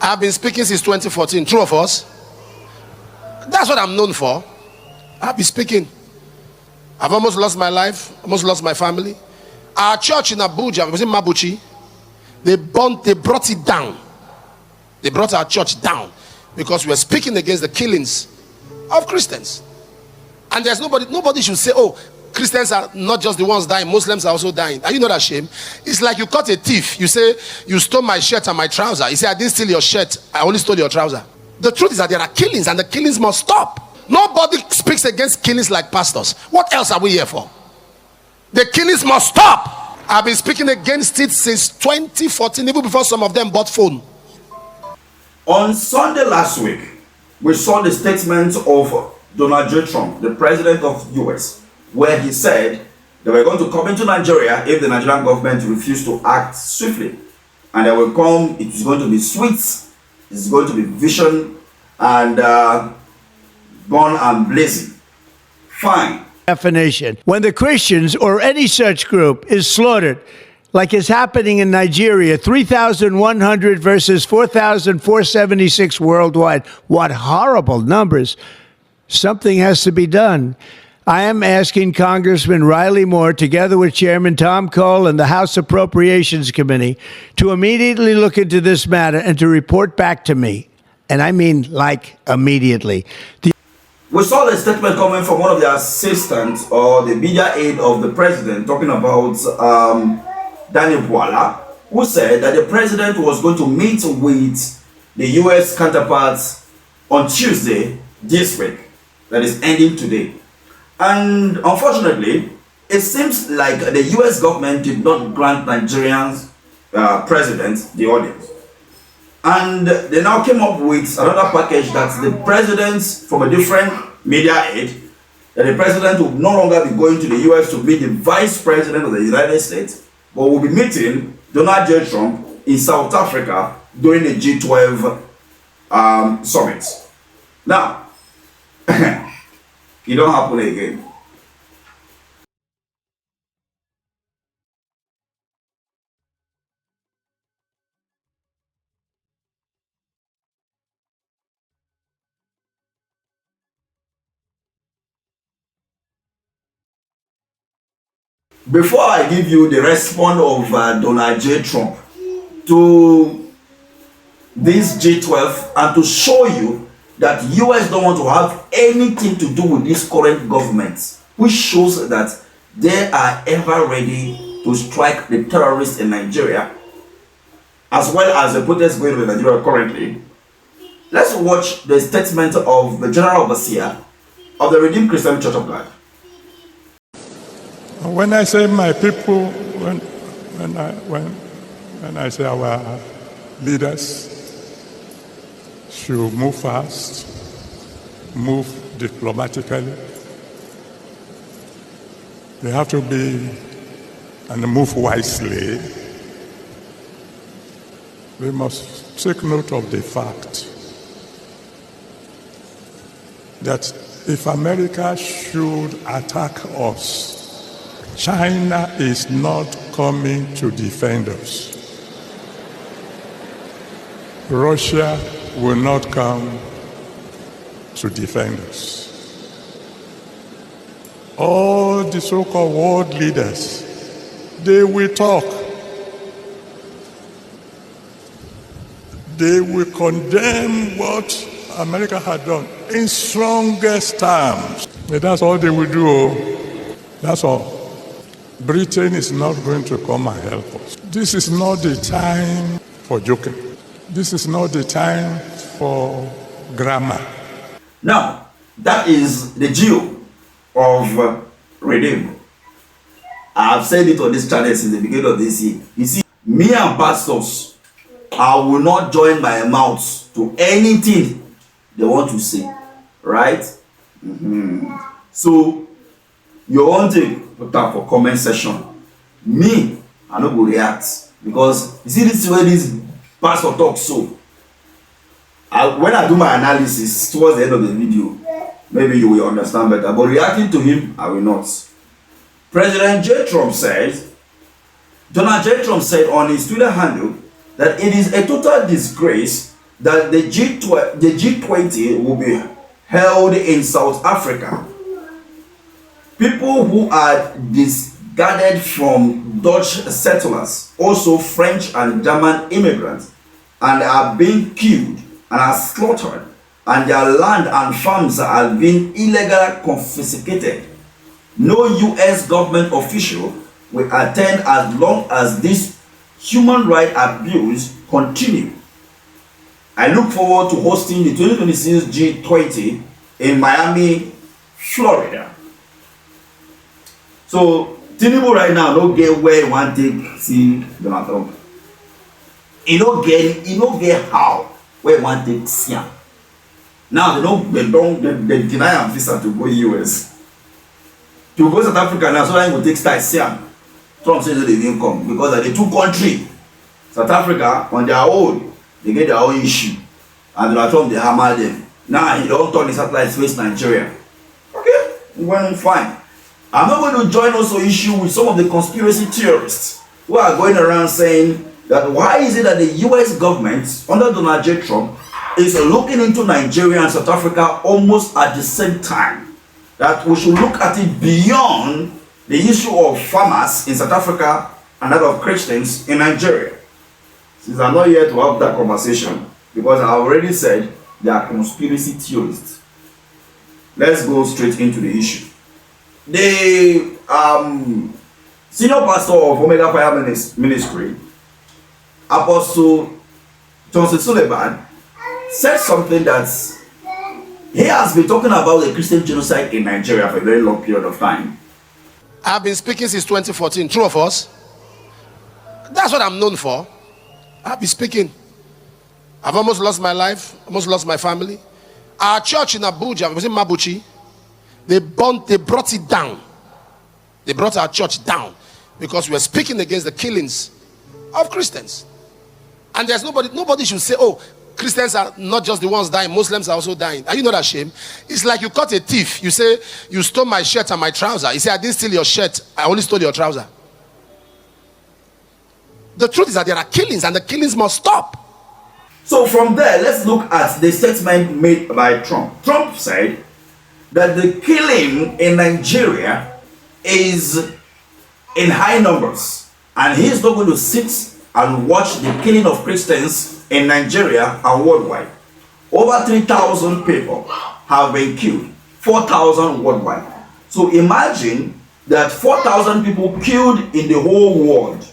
I've been speaking since 2014. True of us? That's what I'm known for. I've been speaking. I've almost lost my life, almost lost my family. Our church in Abuja, was in Mabuchi, they brought it down. They brought our church down because we were speaking against the killings of Christians. And there's nobody should say, oh, Christians are not just the ones dying, Muslims are also dying. Are you not ashamed? It's like you caught a thief. You say, you stole my shirt and my trouser. You say, I didn't steal your shirt, I only stole your trouser. The truth is that there are killings, and the killings must stop. Nobody speaks against killings like pastors. What else are we here for? The killings must stop. I've been speaking against it since 2014, even before some of them bought phone. On Sunday last week, we saw the statement of Donald J. Trump, the president of the US, where he said they were going to come into Nigeria if the Nigerian government refused to act swiftly. And they will come, it is going to be sweet, it's going to be vision and born and blazing. Fine. Definition. When the Christians or any such group is slaughtered, like is happening in Nigeria, 3,100 versus 4,476 worldwide. What horrible numbers. Something has to be done. I am asking Congressman Riley Moore, together with Chairman Tom Cole and the House Appropriations Committee, to immediately look into this matter and to report back to me. And I mean, like, immediately. We saw the statement coming from one of the assistants or the media aide of the president talking about Daniel Bwala, who said that the president was going to meet with the US counterparts on Tuesday this week, that is ending today. And unfortunately, it seems like the US government did not grant Nigerians president the audience. And they now came up with another package that the president, from a different media aid, that the president will no longer be going to the US to meet the vice president of the United States, but will be meeting Donald J. Trump in South Africa during the G12 summit. Now, it don't happen again. Before I give you the response of Donald J. Trump to this G12 and to show you that US don't want to have anything to do with this current government, which shows that they are ever ready to strike the terrorists in Nigeria, as well as the protests going on in Nigeria currently. Let's watch the statement of the General Overseer of the Redeemed Christian Church of God. When I say my people, when I say our leaders should move fast, move diplomatically, they have to be and move wisely. We must take note of the fact that if America should attack us, China is not coming to defend us. Russia will not come to defend us. All the so-called world leaders, they will talk. They will condemn what America had done in strongest terms. But that's all they will do. That's all. Britain is not going to come and help us. This is not the time for joking. This is not the time for grammar. Now, that is the geo of Redeem. I have said it on this channel since the beginning of this year. You see, me and pastors, I will not join my mouth to anything they want to say. Right? So, your own thing, put up for comment section. Me, I no go react. Because, you see this way this pastor talks so. When I do my analysis towards the end of the video, maybe you will understand better. But reacting to him, I will not. President J. Trump says, Donald J. Trump said on his Twitter handle that it is a total disgrace that the G20 will be held in South Africa. People who are discarded from Dutch settlers, also French and German immigrants, and are being killed and are slaughtered, and their land and farms are being illegally confiscated. No US government official will attend as long as this human rights abuse continue. I look forward to hosting the 2026 G20 in Miami, Florida. So Tinubu right now don't get where he want to see Donald Trump. He don't get how where he want to see him. Now they deny him visa to go US. To go South Africa now, so that he will take style see him. Trump says they didn't come because of the two countries. South Africa on their own, they get their own issue. And Donald Trump they hammer them. Now he don't turn the satellite face Nigeria. Okay, it went fine. I'm not going to join also issue with some of the conspiracy theorists who are going around saying that why is it that the US government under Donald J. Trump is looking into Nigeria and South Africa almost at the same time. That we should look at it beyond the issue of farmers in South Africa and that of Christians in Nigeria. Since I'm not here to have that conversation, because I already said they are conspiracy theorists. Let's go straight into the issue. The senior pastor of Omega Fire Ministry, Apostle Johnson Sullivan, said something that he has been talking about the Christian genocide in Nigeria for a very long period of time. I've been speaking since 2014. True of us? That's what I'm known for. I've been speaking. I've almost lost my life, almost lost my family. Our church in Abuja, was in Mabuchi, they brought it down. They brought our church down because we were speaking against the killings of Christians. And there's nobody should say, oh, Christians are not just the ones dying, Muslims are also dying. Are you not ashamed? It's like you caught a thief. You say, you stole my shirt and my trouser. You say, I didn't steal your shirt, I only stole your trouser. The truth is that there are killings and the killings must stop. So from there, let's look at the statement made by Trump. Trump said that the killing in Nigeria is in high numbers, and he is not going to sit and watch the killing of Christians in Nigeria and worldwide. Over 3,000 people have been killed, 4,000 worldwide. So imagine that 4,000 people killed in the whole world.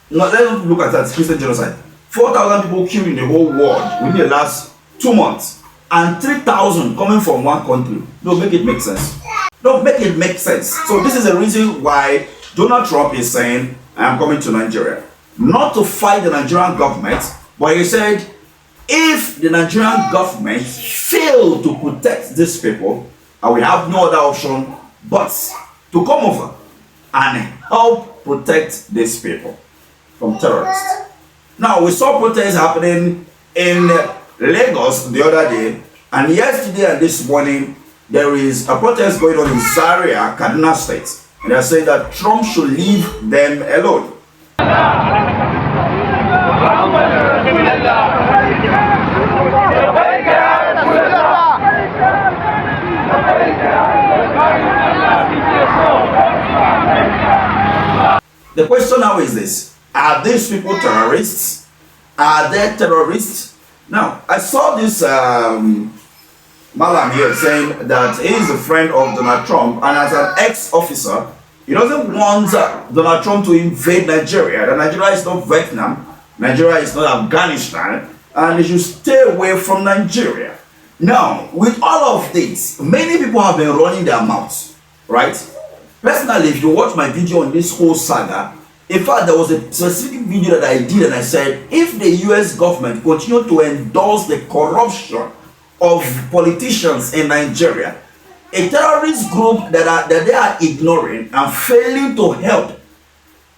Now let's look at that Christian genocide. 4,000 people killed in the whole world within the last 2 months, and 3,000 coming from one country. Don't make it make sense. Don't make it make sense. So this is the reason why Donald Trump is saying, I am coming to Nigeria. Not to fight the Nigerian government, but he said, if the Nigerian government fail to protect these people, I will have no other option but to come over and help protect these people from terrorists. Now, we saw protests happening in Lagos the other day, and yesterday and this morning, there is a protest going on in Zaria, Kaduna State. And they're saying that Trump should leave them alone. The question now is this: are these people terrorists? Are they terrorists? Now, I saw this Malam here saying that he is a friend of Donald Trump, and as an ex-officer, he doesn't want Donald Trump to invade Nigeria. That Nigeria is not Vietnam, Nigeria is not Afghanistan, and he should stay away from Nigeria. Now, with all of this, many people have been running their mouths, right? Personally, if you watch my video on this whole saga, in fact, there was a specific video that I did, and I said, if the US government continue to endorse the corruption of politicians in Nigeria, a terrorist group that they are ignoring and failing to help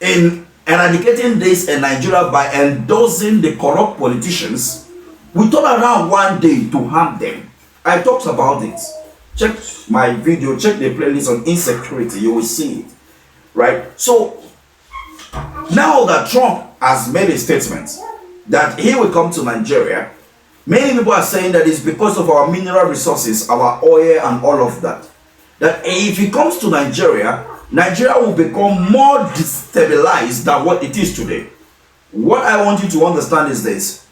in eradicating this in Nigeria by endorsing the corrupt politicians, we turn around one day to harm them. I talked about it. Check my video, check the playlist on insecurity, you will see it. Right? So, now that Trump has made a statement that he will come to Nigeria, Many people are saying that it's because of our mineral resources, our oil and all of that. That if it comes to Nigeria, Nigeria will become more destabilized than what it is today. What I want you to understand is this.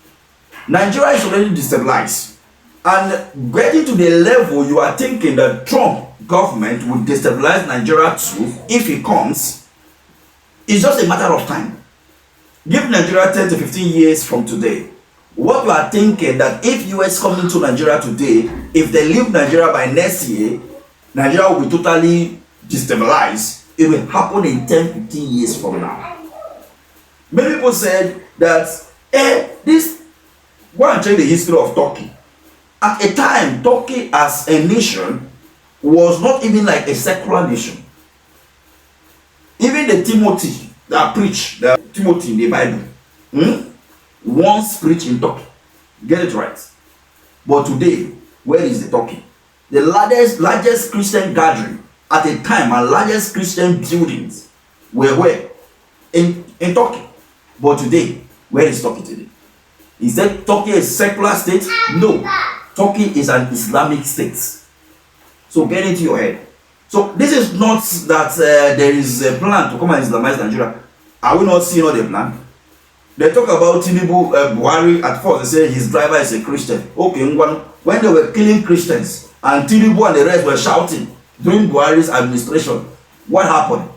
Nigeria is already destabilized. And getting to the level you are thinking that Trump government will destabilize Nigeria too, if he comes, it's just a matter of time. Give Nigeria 10 to 15 years from today. What you are thinking that if US come into Nigeria today, if they leave Nigeria by next year, Nigeria will be totally destabilized. It will happen in 10, 15 years from now. Many people said that, go and check the history of Turkey. At a time, Turkey as a nation was not even like a secular nation. Even the Timothy that preached, the Timothy in the Bible, once preached in Turkey. Get it right. But today, where is the Turkey? The largest Christian gathering at a time and largest Christian buildings were where? In Turkey. But today, where is Turkey today? Is that Turkey a secular state? No. Turkey is an Islamic state. So get into your head. So this is not that there is a plan to come and Islamize Nigeria. Are we not seeing all the plan? They talk about Tinubu, Buhari. At first they say his driver is a Christian. Okay, when they were killing Christians and Tinubu and the rest were shouting during Buhari's administration, what happened?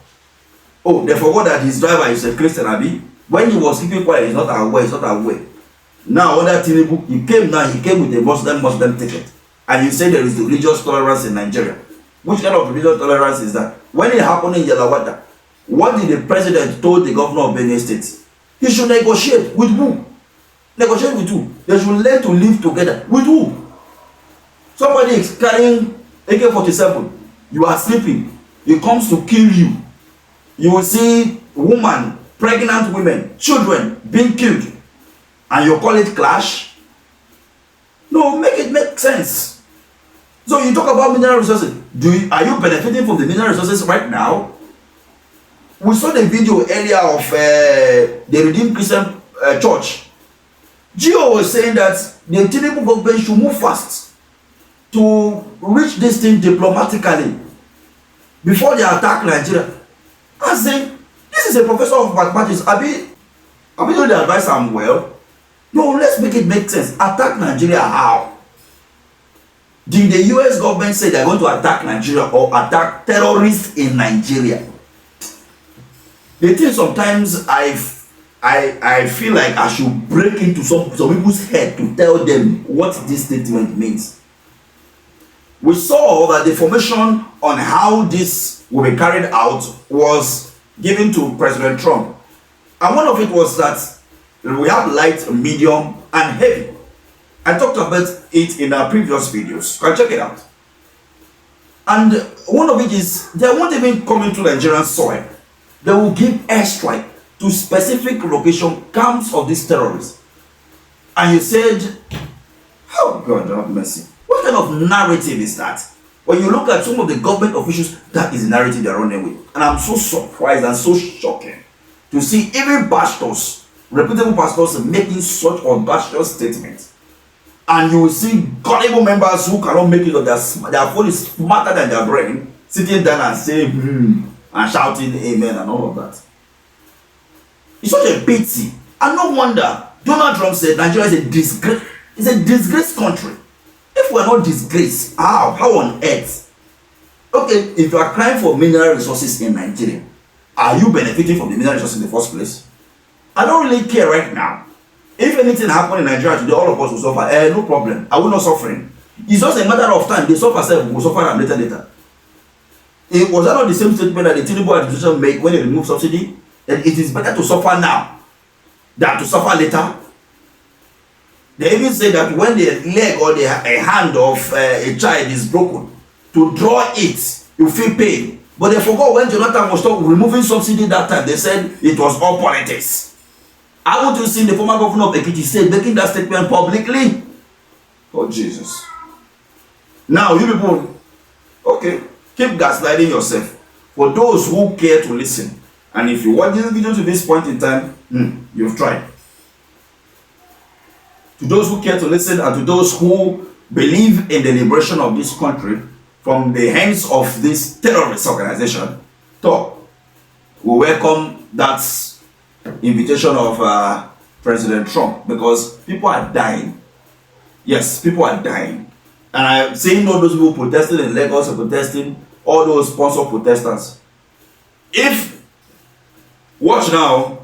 Oh, they forgot that his driver is a Christian, Abi. When he was keeping quiet, he's not aware. Now under Tinubu, he came with a Muslim ticket. And you say there is religious tolerance in Nigeria. Which kind of religious tolerance is that? When it happened in Yelawata, what did the president told the governor of Benue State? He should negotiate with who? Negotiate with who? They should learn to live together. With who? Somebody is carrying AK-47. You are sleeping. He comes to kill you. You will see women, pregnant women, children being killed. And you call it clash? No, make it make sense. So you talk about mineral resources. Are you benefiting from the mineral resources right now? We saw the video earlier of the Redeemed Christian Church. Gio was saying that the Tinubu government should move fast to reach this thing diplomatically before they attack Nigeria. I say, this is a professor of mathematics. Abi doing the advice I'm well. No, let's make it make sense. Attack Nigeria how? Did the US government say they're going to attack Nigeria or attack terrorists in Nigeria? The thing sometimes I feel like I should break into some people's head to tell them what this statement means. We saw that the information on how this will be carried out was given to President Trump. And one of it was that we have light, medium, and heavy. I talked about it in our previous videos. You can check it out. And one of it is, they won't even come into Nigerian soil. They will give airstrike to specific location camps of these terrorists. And you said, oh God, have mercy. What kind of narrative is that? When you look at some of the government officials, that is the narrative they're running with. And I'm so surprised and so shocking to see even pastors, reputable pastors, making such audacious statements. And you will see gullible members who cannot make it, or their phone is smarter than their brain, sitting down and saying, and shouting amen and all of that. It's such a pity. And no wonder Donald Trump said Nigeria is a disgrace. It's a disgraced country. If we're not disgraced, how on earth? Okay, if you are crying for mineral resources in Nigeria, are you benefiting from the mineral resources in the first place? I don't really care right now. If anything happened in Nigeria today, all of us will suffer. No problem. I will not suffering. It's just a matter of time. They suffer, we will suffer and later. It was that not the same statement that the Tinubu administration made when they removed subsidy? That it is better to suffer now than to suffer later. They even say that when the leg or a hand of a child is broken, to draw it, you feel pain. But they forgot when Jonathan was removing subsidy that time, they said it was all politics. Haven't you seen the former governor of Ekiti State making that statement publicly? Oh Jesus. Now you people, okay, keep gaslighting yourself. For those who care to listen, and if you watch this video to this point in time, you've tried. to those who care to listen, and to those who believe in the liberation of this country from the hands of this terrorist organization. So, we welcome that invitation of President Trump, because people are dying. Yes, people are dying. And I'm saying all those people protesting in Lagos are protesting, all those sponsor protesters. Watch now,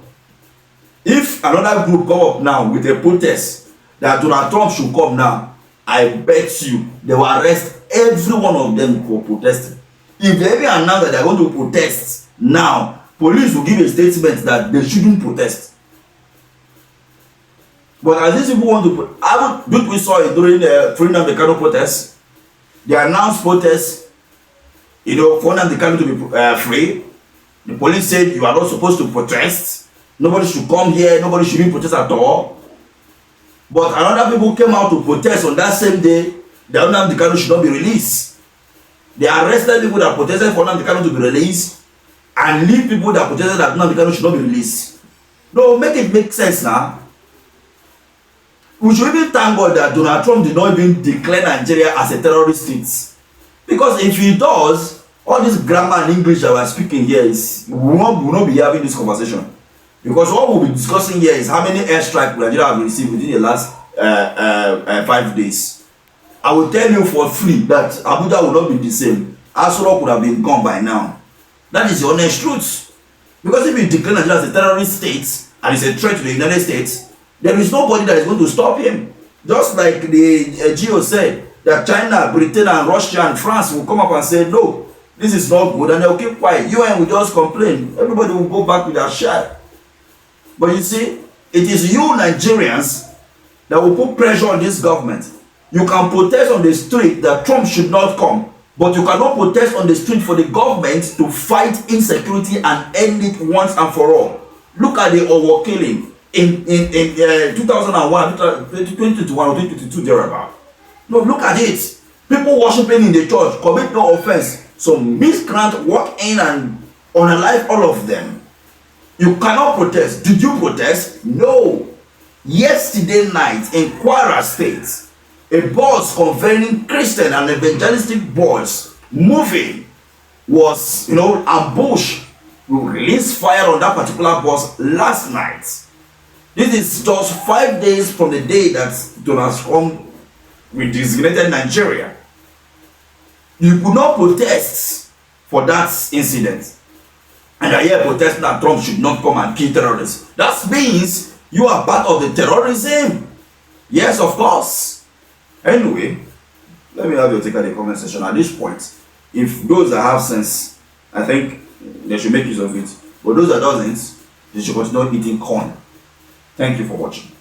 if another group come up now with a protest that Donald Trump should come now, I bet you they will arrest every one of them for protesting. If they even announce that they are going to protest now, police will give a statement that they shouldn't protest. But as these people want to we saw it during the Freedom of the Kano protests. They announced protests, for Nnamdi Kanu to be free. The police said you are not supposed to protest. Nobody should come here. Nobody should even protest at all. But another people came out to protest on that same day that Nnamdi Kanu should not be released. They arrested people that protested for Nnamdi Kanu to be released and leave people that protested that Nnamdi Kanu should not be released. No, make it make sense now. We should even thank God that Donald Trump did not even declare Nigeria as a terrorist state. Because if he does, all this grammar and English that we are speaking here we will not be having this conversation. Because what we'll be discussing here is how many airstrikes Nigeria have received within the last 5 days. I will tell you for free that Abuja will not be the same. Aso would have been gone by now. That is the honest truth. Because if you declare Nigeria as a terrorist state and it's a threat to the United States, there is nobody that is going to stop him. Just like the GO said, that China, Britain, and Russia and France will come up and say, no, this is not good, and they'll keep quiet. UN will just complain. Everybody will go back with their share. But you see, it is you Nigerians that will put pressure on this government. You can protest on the street that Trump should not come, but you cannot protest on the street for the government to fight insecurity and end it once and for all. Look at the Owo killing in 2001, 2021 or 2022 thereabout. No, look at it. People worshiping in the church commit no offense. Some miscreant walk in and unalive all of them. You cannot protest. Did you protest? No. Yesterday night in Kwara State, a bus conveying Christian and evangelistic boys moving was, ambushed. We released fire on that particular bus last night. This is just 5 days from the day that Donald Trump designated Nigeria. You could not protest for that incident. And I hear protesting that Trump should not come and kill terrorists. That means you are part of the terrorism. Yes, of course. Anyway, let me have your take at the comment section at this point. If those that have sense, I think they should make use of it. But those that doesn't, they should continue eating corn. Thank you for watching.